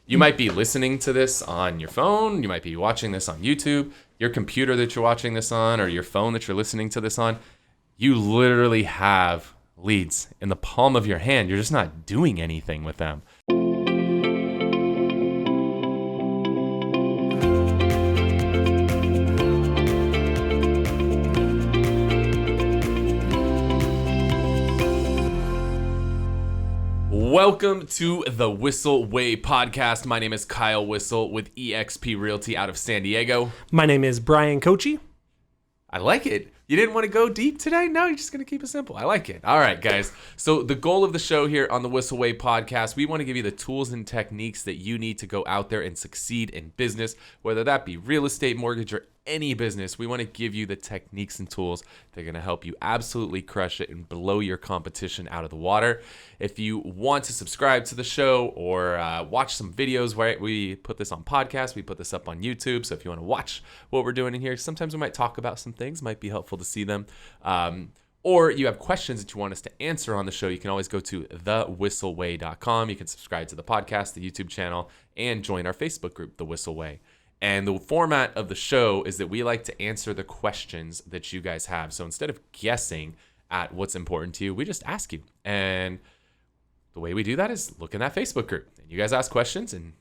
You might be listening to this on your phone. You might be watching this on YouTube. Your computer that you're watching this on, or your phone that you're listening to this on. You literally have leads in the palm of your hand. You're just not doing anything with them. Welcome to the Whissel Way Podcast. My name is Kyle Whissel with eXp Realty out of San Diego. My name is Bryan Koci. I like it. You didn't want to go deep today? No, you're just going to keep it simple. I like it. All right, guys. So the goal of the show here on the Whissel Way Podcast, we want to give you the tools and techniques that you need to go out there and succeed in business, whether that be real estate, mortgage, or any business. We want to give you the techniques and tools that are going to help you absolutely crush it and blow your competition out of the water. If you want to subscribe to the show or watch some videos, where we put this on podcast, we put this up on YouTube. So if you want to watch what we're doing in here, sometimes we might talk about some things, might be helpful to see them. Or you have questions that you want us to answer on the show, you can always go to thewhisselway.com. You can subscribe to the podcast, the YouTube channel, and join our Facebook group, The Whissel Way. And the format of the show is that we like to answer the questions that you guys have. So instead of guessing at what's important to you, we just ask you. And the way we do that is look in that Facebook group. And you guys ask questions, and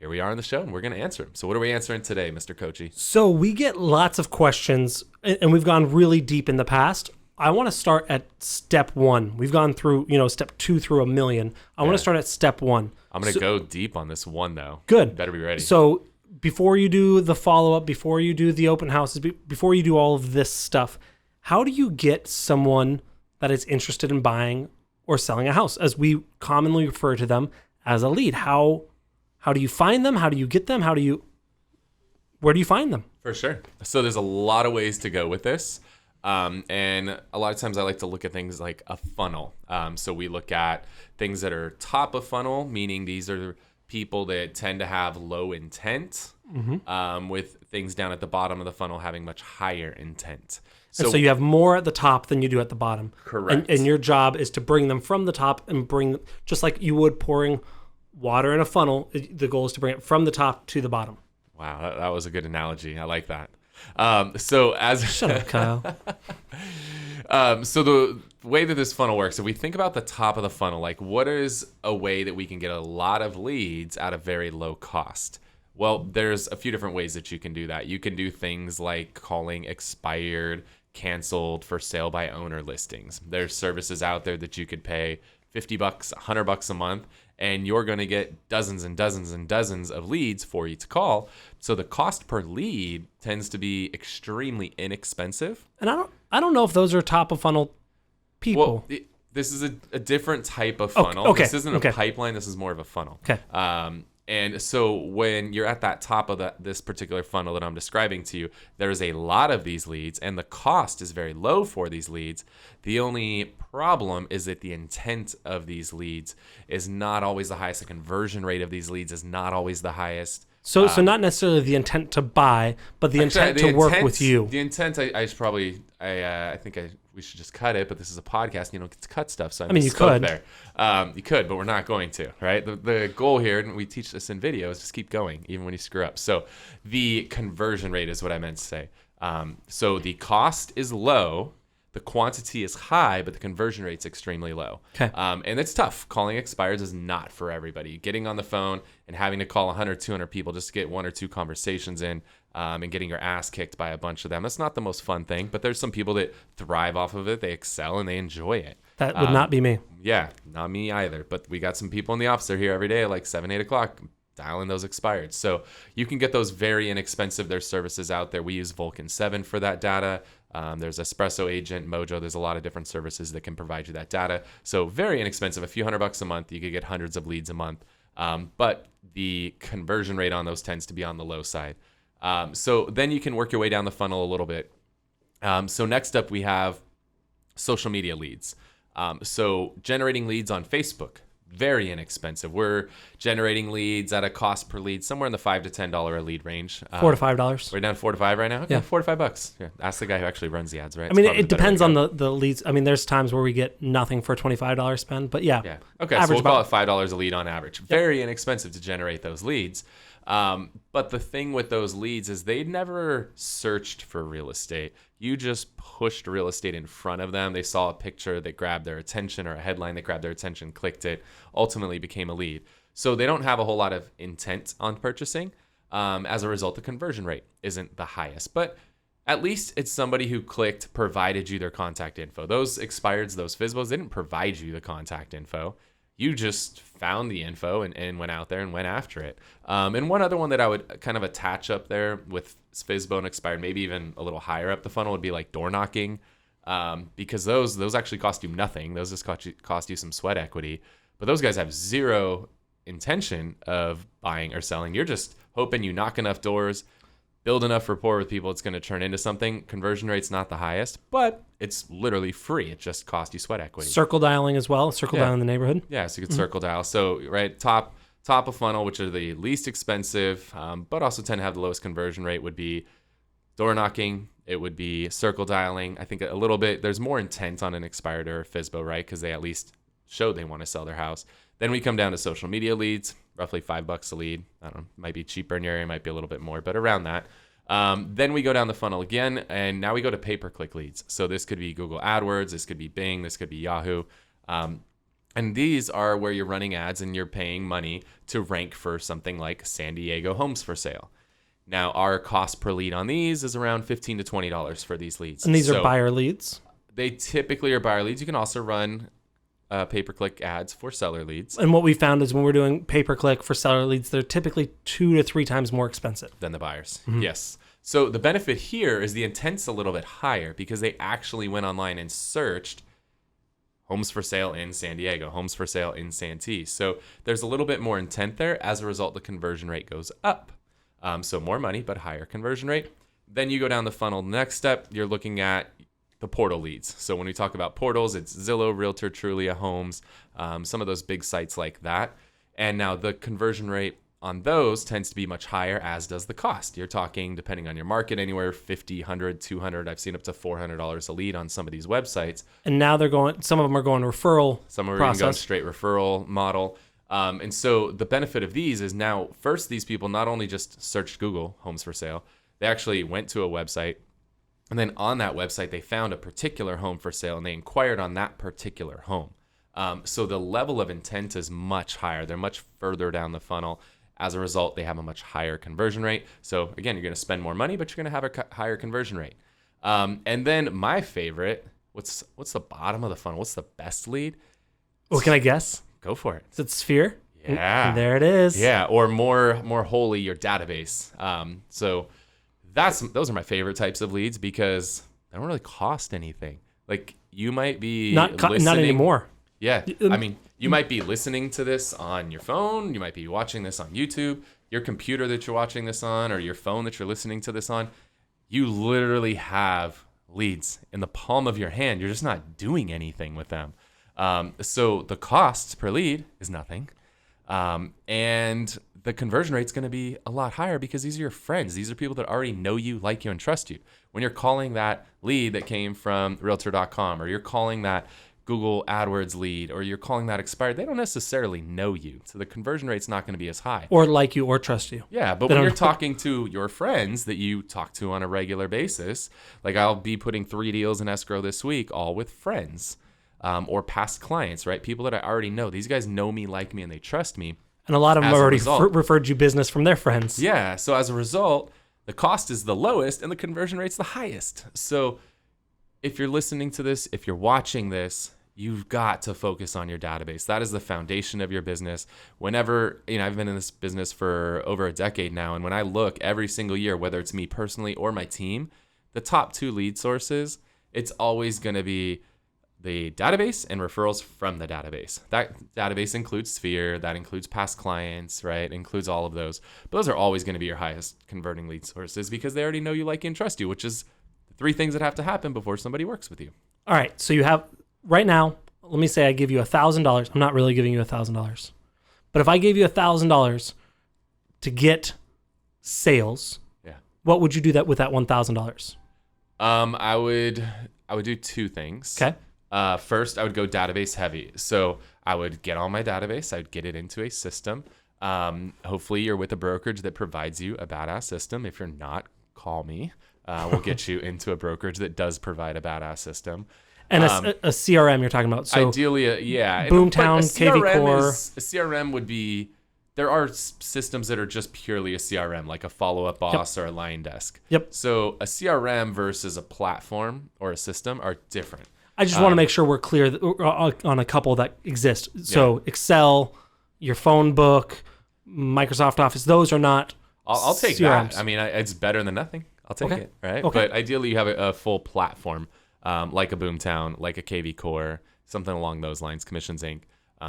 here we are on the show, and we're going to answer them. So what are we answering today, Mr. Koci? So we get lots of questions, and we've gone really deep in the past. I want to start at step one. We've gone through, step 2 through a million. I want to start at step 1. I'm going to go deep on this one, though. Good. You better be ready. So before you do the follow-up, before you do the open houses, before you do all of this stuff, how do you get someone that is interested in buying or selling a house, as we commonly refer to them as a lead? How do you find them? How do you get them? Where do you find them? For sure. So there's a lot of ways to go with this. And a lot of times I like to look at things like a funnel. So we look at things that are top of funnel, meaning these are people that tend to have low intent, with things down at the bottom of the funnel having much higher intent. So you have more at the top than you do at the bottom. Correct. And your job is to bring them from the top and just like you would pouring water in a funnel, the goal is to bring it from the top to the bottom. Wow, that was a good analogy. I like that. Shut up, Kyle. So the way that this funnel works, if we think about the top of the funnel, like what is a way that we can get a lot of leads at a very low cost? Well, there's a few different ways that you can do that. You can do things like calling expired, canceled, for sale by owner listings. There's services out there that you could pay $50, $100 a month, and you're going to get dozens and dozens and dozens of leads for you to call. So the cost per lead tends to be extremely inexpensive. And I don't know if those are top of funnel people. Well, this is a different type of funnel. Okay. This isn't a pipeline. This is more of a funnel. Okay. And so when you're at that top of this particular funnel that I'm describing to you, there's a lot of these leads, and the cost is very low for these leads. The only problem is that the intent of these leads is not always the highest. The conversion rate of these leads is not always the highest. So not necessarily the intent to buy, but the intent to work with you. The intent, I think we should just cut it, but this is a podcast. You don't get to cut stuff. So you could. There. You could, but we're not going to, right? The goal here, and we teach this in video, is just keep going, even when you screw up. So the conversion rate is what I meant to say. So the cost is low. The quantity is high, but the conversion rate's extremely low. Okay. And it's tough. Calling expires is not for everybody. Getting on the phone and having to call 100, 200 people just to get 1 or 2 conversations in, and getting your ass kicked by a bunch of them. That's not the most fun thing, but there's some people that thrive off of it. They excel and they enjoy it. That would not be me. Yeah, not me either. But we got some people in the office that are here every day at like 7, 8 o'clock dialing those expired. So you can get those very inexpensive. There's services out there. We use Vulcan 7 for that data. There's Espresso Agent, Mojo. There's a lot of different services that can provide you that data. So very inexpensive, a few $100 a month. You could get hundreds of leads a month. But the conversion rate on those tends to be on the low side. So then you can work your way down the funnel a little bit. So next up we have social media leads. So generating leads on Facebook, very inexpensive. We're generating leads at a cost per lead somewhere in the $5 to $10 a lead range. $4 to $5. We're down $4 to $5 right now. Okay, Yeah. $4 to $5. Yeah, ask the guy who actually runs the ads, right? I mean, it depends on the leads. I mean, there's times where we get nothing for a $25 spend, but yeah. Okay, so we'll call it $5 a lead on average. Very inexpensive to generate those leads. But the thing with those leads is they never searched for real estate. You just pushed real estate in front of them. They saw a picture that grabbed their attention or a headline that grabbed their attention, clicked it, ultimately became a lead. So they don't have a whole lot of intent on purchasing. As a result, the conversion rate isn't the highest. But at least it's somebody who clicked, provided you their contact info. Those expireds, those FSBOs, they didn't provide you the contact info. You just found the info and went out there and went after it. And one other one that I would kind of attach up there with FSBO and expired, maybe even a little higher up the funnel, would be like door knocking, because those actually cost you nothing. Those just cost you some sweat equity. But those guys have zero intention of buying or selling. You're just hoping you knock enough doors, build enough rapport with people, it's going to turn into something. Conversion rate's not the highest, but it's literally free. It just costs you sweat equity. Circle dialing as well. Circle dialing in the neighborhood. Yeah, so you could circle dial. So right top of funnel, which are the least expensive, but also tend to have the lowest conversion rate, would be door knocking. It would be circle dialing. I think a little bit, there's more intent on an expired or FSBO, right? Because they at least showed they want to sell their house. Then we come down to social media leads, roughly $5 a lead. I don't know, might be cheaper in your area, might be a little bit more, but around that. Then we go down the funnel again, and now we go to pay-per-click leads. So this could be Google AdWords, this could be Bing, this could be Yahoo. And these are where you're running ads and you're paying money to rank for something like San Diego homes for sale. Now, our cost per lead on these is around $15 to $20 for these leads. And these are buyer leads? They typically are buyer leads. You can also run pay-per-click ads for seller leads. And what we found is when we're doing pay-per-click for seller leads, they're typically 2 to 3 times more expensive than the buyers. Mm-hmm. Yes. So the benefit here is the intent's a little bit higher because they actually went online and searched homes for sale in San Diego, homes for sale in Santee. So there's a little bit more intent there. As a result, the conversion rate goes up. So more money, but higher conversion rate. Then you go down the funnel. Next step, you're looking at the portal leads. So when we talk about portals, it's Zillow, Realtor, Trulia, Homes, some of those big sites like that. And now the conversion rate on those tends to be much higher, as does the cost. You're talking, depending on your market, anywhere $50, $100, $200. I've seen up to $400 a lead on some of these websites. And now some of them are going referral. Some are even going straight referral model. And so the benefit of these is now, first, these people not only just searched Google homes for sale, they actually went to a website. And then on that website, they found a particular home for sale and they inquired on that particular home. So the level of intent is much higher. They're much further down the funnel. As a result, they have a much higher conversion rate. So again, you're going to spend more money, but you're going to have a higher conversion rate. And then my favorite, what's the bottom of the funnel? What's the best lead? Oh, can I guess? Go for it. Is it Sphere? Yeah. There it is. Yeah, or more wholly your database. So those are my favorite types of leads because they don't really cost anything. Like you might be not anymore. Yeah, I mean, you might be listening to this on your phone. You might be watching this on YouTube. Your computer that you're watching this on, or your phone that you're listening to this on. You literally have leads in the palm of your hand. You're just not doing anything with them. So the cost per lead is nothing. And the conversion rate is going to be a lot higher because these are your friends. These are people that already know you, like you, and trust you. When you're calling that lead that came from Realtor.com, or you're calling that Google AdWords lead, or you're calling that expired, they don't necessarily know you. So the conversion rate's not going to be as high. Or like you or trust you. Yeah, but when you're talking to your friends that you talk to on a regular basis, like I'll be putting 3 deals in escrow this week, all with friends. Or past clients, right? People that I already know. These guys know me, like me, and they trust me. And a lot of them have already referred you business from their friends. Yeah. So as a result, the cost is the lowest and the conversion rate's the highest. So if you're listening to this, if you're watching this, you've got to focus on your database. That is the foundation of your business. Whenever, I've been in this business for over a decade now. And when I look every single year, whether it's me personally or my team, the top 2 lead sources, it's always going to be the database and referrals from the database. That database includes Sphere, that includes past clients, right? It includes all of those. But those are always going to be your highest converting lead sources because they already know you, like you, and trust you, which is the 3 things that have to happen before somebody works with you. All right. So you have, right now, let me say I give you $1,000. I'm not really giving you $1,000. But if I gave you $1,000 to get sales, what would you do that with that $1,000? I would do two things. Okay. First, I would go database heavy. So I would get all my database. I would get it into a system. Hopefully you're with a brokerage that provides you a badass system. If you're not, call me. We'll get you into a brokerage that does provide a badass system. And a CRM you're talking about. So ideally, yeah. Boomtown, KV Core. A CRM would be, there are systems that are just purely a CRM, like a follow-up boss or a line desk. Yep. So a CRM versus a platform or a system are different. I just want to make sure we're clear on a couple that exist. So Excel, your phone book, Microsoft Office, those are not I'll take CRMs. that. I mean, it's better than nothing. I'll take it, right? Okay. But ideally, you have a full platform, like a Boomtown, like a KV Core, something along those lines, Commissions Inc.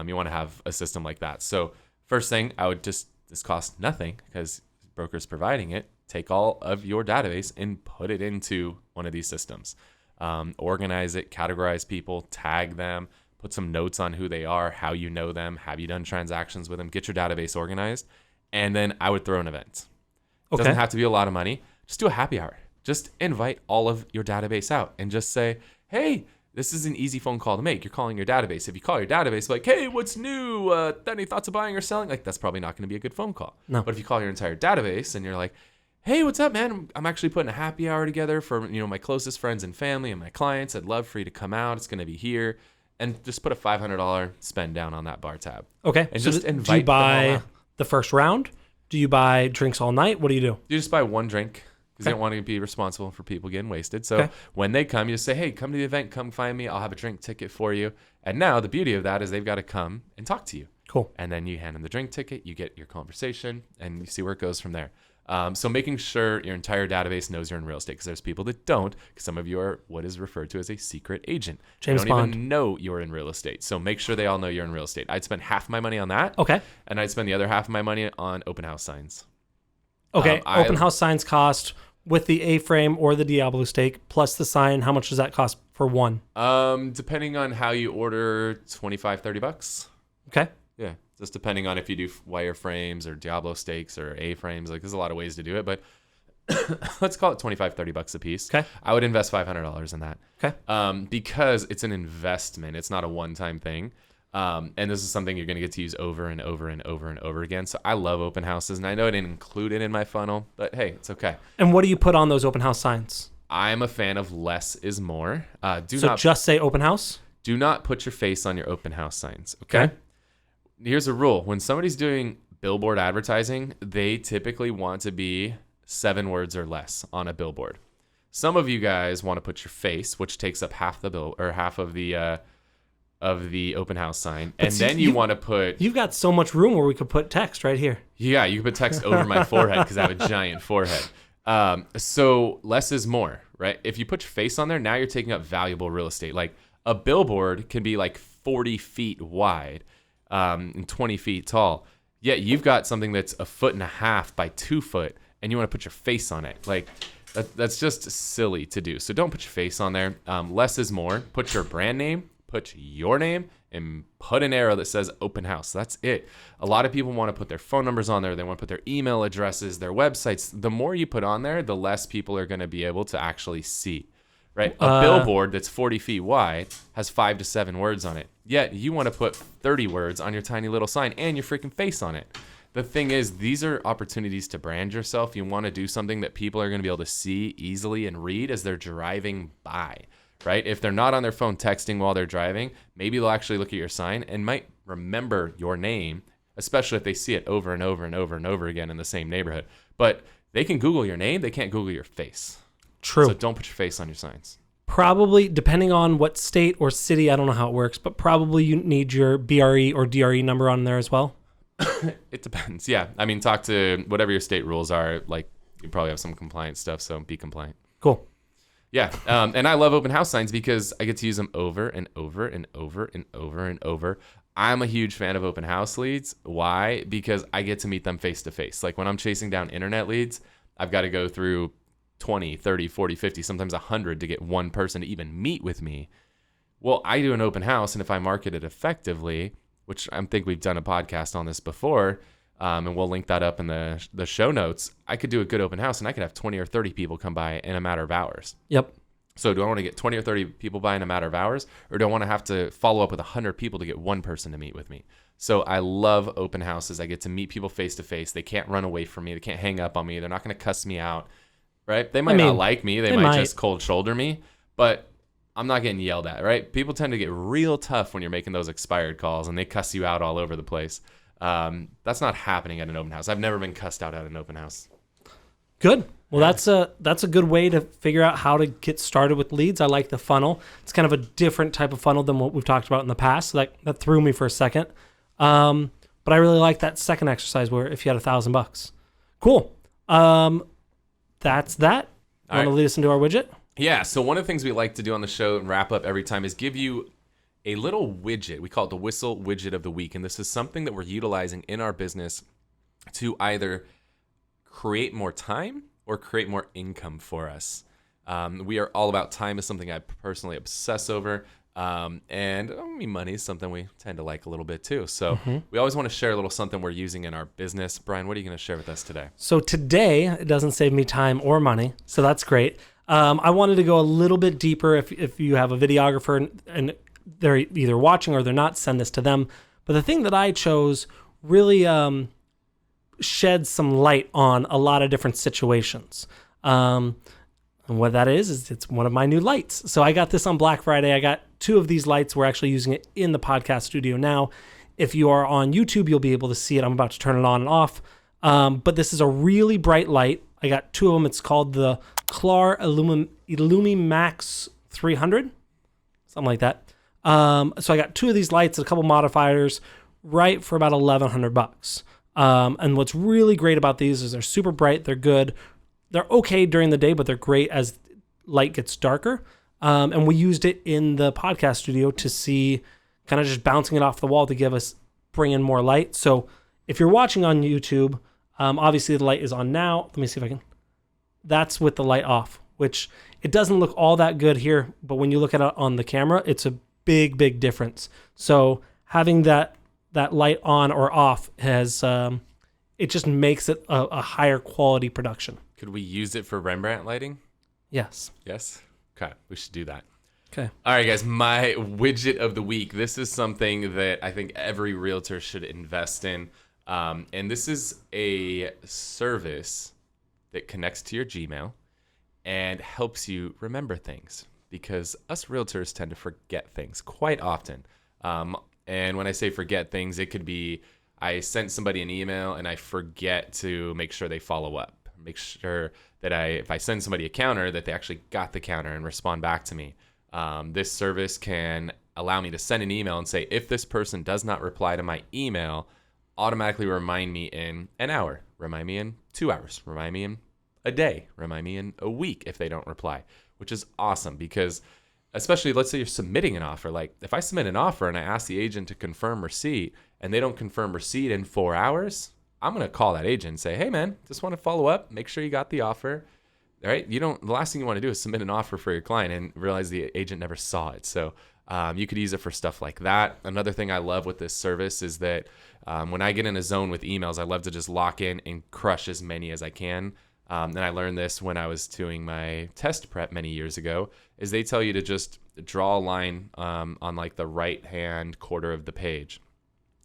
You want to have a system like that. So first thing, I would this costs nothing because broker's providing it. Take all of your database and put it into one of these systems. Organize it, categorize people, tag them, put some notes on who they are, how you know them, have you done transactions with them, get your database organized, and then I would throw an event. It doesn't have to be a lot of money. Just do a happy hour. Just invite all of your database out and just say, hey, this is an easy phone call to make. You're calling your database. If you call your database like, hey, what's new? Any thoughts of buying or selling? Like, that's probably not going to be a good phone call. No. But if you call your entire database and you're like, hey, what's up, man? I'm actually putting a happy hour together for my closest friends and family and my clients. I'd love for you to come out. It's going to be here. And just put a $500 spend down on that bar tab. Okay. And so just invite do you buy them all out. the first round? Do you buy drinks all night? What do you do? You just buy one drink because you don't want to be responsible for people getting wasted. So when they come, you just say, hey, come to the event. Come find me. I'll have a drink ticket for you. And now the beauty of that is they've got to come and talk to you. Cool. And then you hand them the drink ticket. You get your conversation and you see where it goes from there. So making sure your entire database knows you're in real estate, because there's people that don't, because some of you are what is referred to as a secret agent. James they don't Bond. even know you're in real estate. So make sure they all know you're in real estate. I'd spend half my money on that. Okay. And I'd spend the other half of my money on open house signs. Okay. Open house signs cost with the A-frame or the Diablo stake plus the sign. How much does that cost for one? Depending on how you order, $25-$30. Okay. Yeah, just depending on if you do wireframes or Diablo stakes or A-frames. Like, there's a lot of ways to do it, but let's call it $25-$30 a piece. Okay. I would invest $500 in that. Okay. Because it's an investment. It's not a one-time thing. And this is something you're going to get to use over and over and over and over again. So I love open houses, and I know I didn't include it in my funnel, but hey, it's okay. And what do you put on those open house signs? I'm a fan of less is more. Just say open house? Do not put your face on your open house signs. Okay. Here's a rule. When somebody's doing billboard advertising, they typically want to be 7 words or less on a billboard. Some of you guys want to put your face, which takes up half the bill or half of the open house sign. But and then you want to put... You've got so much room where we could put text right here. Yeah, you can put text over my forehead because I have a giant forehead. So less is more, right? If you put your face on there, now you're taking up valuable real estate. Like, a billboard can be like 40 feet wide and 20 feet tall. Yet you've got something that's 1.5 feet by 2 foot, and you want to put your face on it. Like, that's just silly to do. So don't put your face on there. Less is more. Put your brand name, put your name, and put an arrow that says open house. That's it. A lot of people want to put their phone numbers on there. They want to put their email addresses, their websites. The more you put on there, the less people are going to be able to actually see, right? A billboard that's 40 feet wide has 5 to 7 words on it. Yet you want to put 30 words on your tiny little sign and your freaking face on it. The thing is, these are opportunities to brand yourself. You want to do something that people are going to be able to see easily and read as they're driving by. Right? If they're not on their phone texting while they're driving, maybe they'll actually look at your sign and might remember your name, especially if they see it over and over and over and over again in the same neighborhood. But they can Google your name. They can't Google your face. True. So don't put your face on your signs. Probably, depending on what state or city, I don't know how it works, but probably you need your BRE or DRE number on there as well. It depends. Yeah. I mean, talk to whatever your state rules are. Like, you probably have some compliance stuff, so be compliant. Cool. Yeah, and I love open house signs because I get to use them over and over and over and over and over. I'm a huge fan of open house leads. Why? Because I get to meet them face to face. Like, when I'm chasing down internet leads, I've got to go through 20, 30, 40, 50, sometimes 100 to get one person to even meet with me. Well, I do an open house, and if I market it effectively, which I think we've done a podcast on this before, and we'll link that up in the show notes, I could do a good open house, and I could have 20 or 30 people come by in a matter of hours. Yep. So do I want to get 20 or 30 people by in a matter of hours, or do I want to have to follow up with 100 people to get one person to meet with me? So I love open houses. I get to meet people face to face. They can't run away from me. They can't hang up on me. They're not going to cuss me out, right? They might not like me. They might just cold shoulder me, but I'm not getting yelled at, right? People tend to get real tough when you're making those expired calls, and they cuss you out all over the place. That's not happening at an open house. I've never been cussed out at an open house. Good. Well, that's a good way to figure out how to get started with leads. I like the funnel. It's kind of a different type of funnel than what we've talked about in the past. So that threw me for a second. But I really like that second exercise where if you had $1,000. Cool. That's that. You want to lead us into our widget? Yeah. So one of the things we like to do on the show and wrap up every time is give you a little widget. We call it the Whissel Widget of the Week. And this is something that we're utilizing in our business to either create more time or create more income for us. We are all about time. Is something I personally obsess over. And money is something we tend to like a little bit too. So we always want to share a little something we're using in our business. Brian, what are you going to share with us today? So today, it doesn't save me time or money. So that's great. I wanted to go a little bit deeper. If you have a videographer and they're either watching or they're not, send this to them. But the thing that I chose really sheds some light on a lot of different situations. And what that is it's one of my new lights. So I got this on Black Friday. I got 2 of these lights. We're actually using it in the podcast studio now. If you are on YouTube, you'll be able to see it. I'm about to turn it on and off. But this is a really bright light. I got 2 of them. It's called the Clar Illumimax 300, something like that. So I got 2 of these lights and a couple modifiers, right for about $1,100. And what's really great about these is they're super bright. They're good. They're okay during the day, but they're great as light gets darker. And we used it in the podcast studio to see kind of just bouncing it off the wall to bring in more light. So if you're watching on YouTube, obviously the light is on now. Let me see if I can. That's with the light off, which it doesn't look all that good here. But when you look at it on the camera, it's a big, big difference. So having that light on or off has it just makes it a higher quality production. Could we use it for Rembrandt lighting? Yes. Yes? Okay, we should do that. Okay. All right, guys, my widget of the week. This is something that I think every realtor should invest in. And this is a service that connects to your Gmail and helps you remember things, because us realtors tend to forget things quite often. And when I say forget things, it could be I sent somebody an email and I forget to make sure they follow up. Make sure that if I send somebody a counter, that they actually got the counter and respond back to me. This service can allow me to send an email and say, if this person does not reply to my email, automatically remind me in an hour, remind me in 2 hours, remind me in a day, remind me in a week if they don't reply, which is awesome because especially let's say you're submitting an offer. Like if I submit an offer and I ask the agent to confirm receipt and they don't confirm receipt in 4 hours, I'm going to call that agent and say, hey man, just want to follow up, make sure you got the offer. All right. The last thing you want to do is submit an offer for your client and realize the agent never saw it. So you could use it for stuff like that. Another thing I love with this service is that when I get in a zone with emails, I love to just lock in and crush as many as I can. And I learned this when I was doing my test prep many years ago, is they tell you to just draw a line on like the right-hand quarter of the page.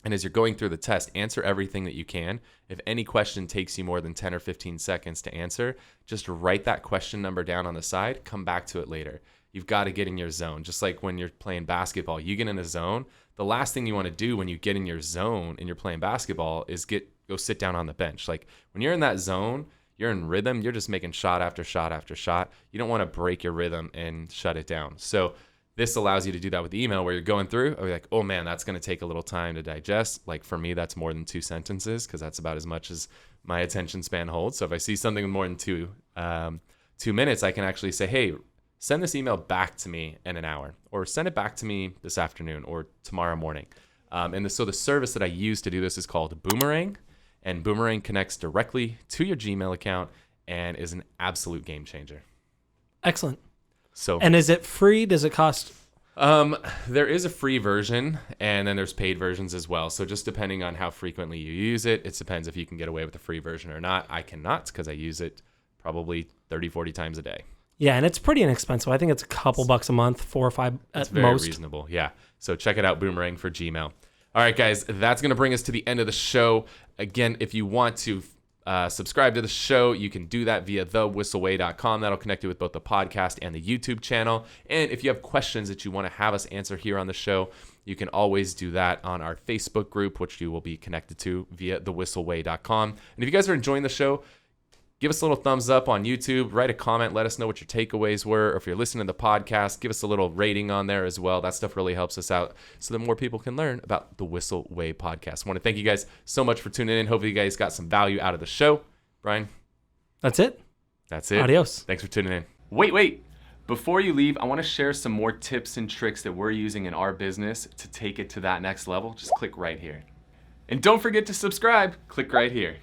And as you're going through the test, answer everything that you can. If any question takes you more than 10 or 15 seconds to answer, just write that question number down on the side, come back to it later. You've got to get in your zone. Just like when you're playing basketball, you get in a zone. The last thing you want to do when you get in your zone and you're playing basketball is go sit down on the bench. Like when you're in that zone, you're in rhythm, you're just making shot after shot after shot. You don't want to break your rhythm and shut it down. So this allows you to do that with the email where you're going through, or you're like, oh man, that's going to take a little time to digest. Like for me, that's more than 2 sentences because that's about as much as my attention span holds. So if I see something more than 2 minutes, I can actually say, hey, send this email back to me in an hour, or send it back to me this afternoon or tomorrow morning. So the service that I use to do this is called Boomerang, and Boomerang connects directly to your Gmail account and is an absolute game changer. Excellent. So, and is it free? Does it cost There is a free version, and then there's paid versions as well. So just depending on how frequently you use it, it depends if you can get away with the free version or not. I cannot because I use it probably 30, 40 times a day. Yeah, and it's pretty inexpensive. I think it's a couple bucks a month, 4 or 5 It's at very most. reasonable. Yeah. So check it out, Boomerang for Gmail. All right, guys, that's going to bring us to the end of the show. Again, if you want to subscribe to the show, you can do that via thewhisselway.com. That'll connect you with both the podcast and the YouTube channel. And if you have questions that you want to have us answer here on the show, you can always do that on our Facebook group, which you will be connected to via thewhisselway.com. And if you guys are enjoying the show, give us a little thumbs up on YouTube, write a comment, let us know what your takeaways were, or if you're listening to the podcast, give us a little rating on there as well. That stuff really helps us out so that more people can learn about the Whissel Way Podcast. I want to thank you guys so much for tuning in. Hopefully you guys got some value out of the show. Brian? That's it. That's it. Adios. Thanks for tuning in. Wait. Before you leave, I want to share some more tips and tricks that we're using in our business to take it to that next level. Just click right here. And don't forget to subscribe. Click right here.